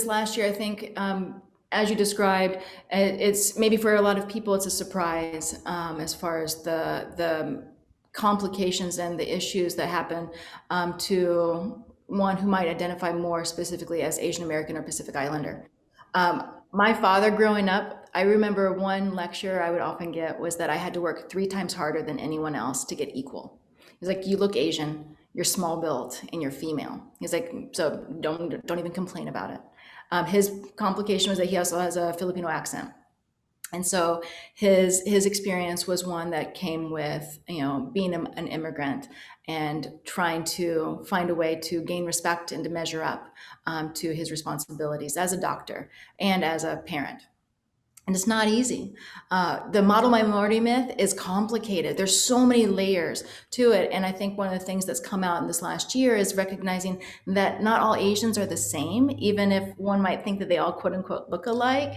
last year, I think, as you described, it's maybe for a lot of people, it's a surprise as far as the complications and the issues that happen to one who might identify more specifically as Asian American or Pacific Islander. My father growing up, I remember one lecture I would often get was that I had to work 3 times harder than anyone else to get equal. He's like, you look Asian, you're small built, and you're female. He's like, so don't even complain about it. His complication was that he also has a Filipino accent. And so his experience was one that came with, being an immigrant and trying to find a way to gain respect and to measure up to his responsibilities as a doctor and as a parent. And it's not easy. The model minority myth is complicated. There's so many layers to it. And I think one of the things that's come out in this last year is recognizing that not all Asians are the same, even if one might think that they all quote unquote look alike.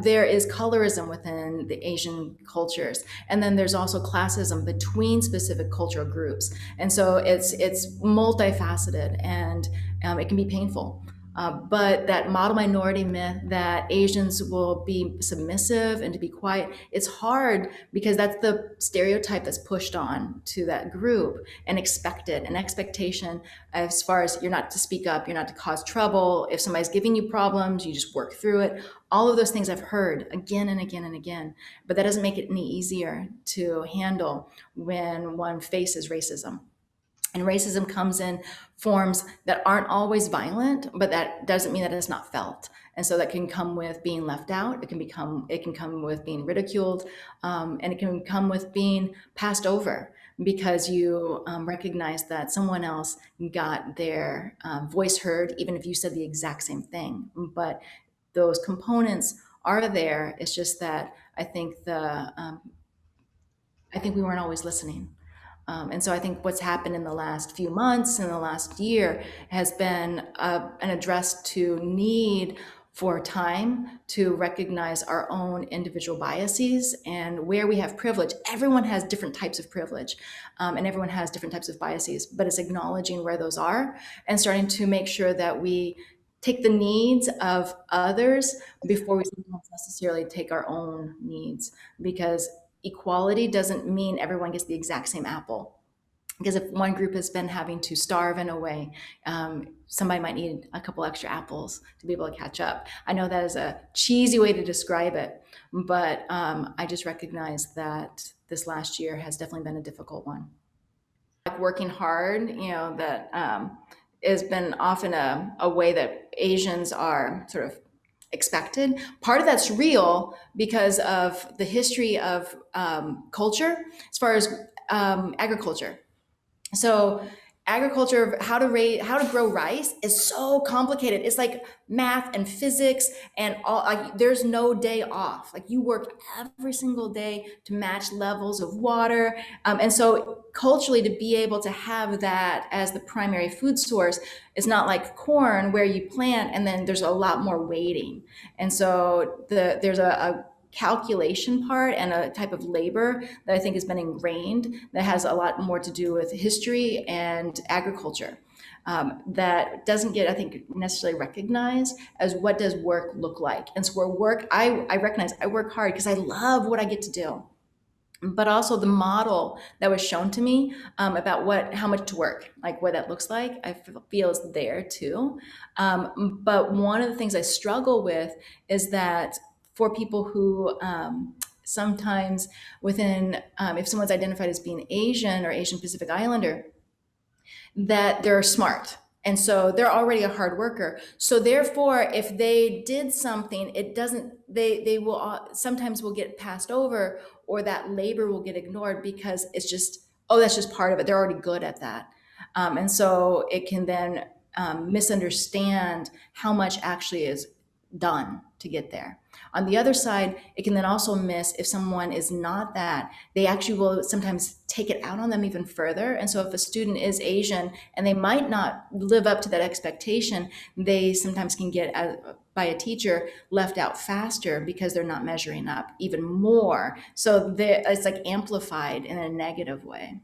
There is colorism within the Asian cultures. And then there's also classism between specific cultural groups. And so it's multifaceted, and it can be painful. But that model minority myth that Asians will be submissive and to be quiet, it's hard because that's the stereotype that's pushed on to that group and expected, an expectation as far as you're not to speak up, you're not to cause trouble. If somebody's giving you problems, you just work through it. All of those things I've heard again and again and again, but that doesn't make it any easier to handle when one faces racism. And racism comes in forms that aren't always violent, but that doesn't mean that it's not felt. And so that can come with being left out. It can come with being ridiculed, and it can come with being passed over because you recognize that someone else got their voice heard, even if you said the exact same thing. But those components are there. It's just that I think we weren't always listening. And so I think what's happened in the last few months, in the last year, has been an address to need for time to recognize our own individual biases and where we have privilege. Everyone has different types of privilege, and everyone has different types of biases, but it's acknowledging where those are and starting to make sure that we take the needs of others before we sometimes necessarily take our own needs, because equality doesn't mean everyone gets the exact same apple. Because if one group has been having to starve in a way, somebody might need a couple extra apples to be able to catch up. I know that is a cheesy way to describe it, but I just recognize that this last year has definitely been a difficult one. Like working hard, that has been often a way that Asians are sort of expected. Part of that's real because of the history of culture as far as agriculture. So agriculture, how to grow rice is so complicated. It's like math and physics and all. There's no day off. Like you work every single day to match levels of water, and so culturally, to be able to have that as the primary food source is not like corn where you plant and then there's a lot more waiting. And so there's a calculation part and a type of labor that I think has been ingrained that has a lot more to do with history and agriculture, that doesn't get, I think, necessarily recognized as what does work look like. And so where work, I recognize I work hard because I love what I get to do, but also the model that was shown to me about how much to work, like what that looks like, I feel is there too. But one of the things I struggle with is that for people who sometimes within, if someone's identified as being Asian or Asian Pacific Islander, that they're smart. And so they're already a hard worker. So therefore, if they did something, they will sometimes will get passed over, or that labor will get ignored because it's just, oh, that's just part of it. They're already good at that. And so it can then misunderstand how much actually is done to get there. On the other side, it can then also miss if someone is not that, they actually will sometimes take it out on them even further. And so if a student is Asian and they might not live up to that expectation, they sometimes can get, by a teacher, left out faster because they're not measuring up even more. So it's like amplified in a negative way.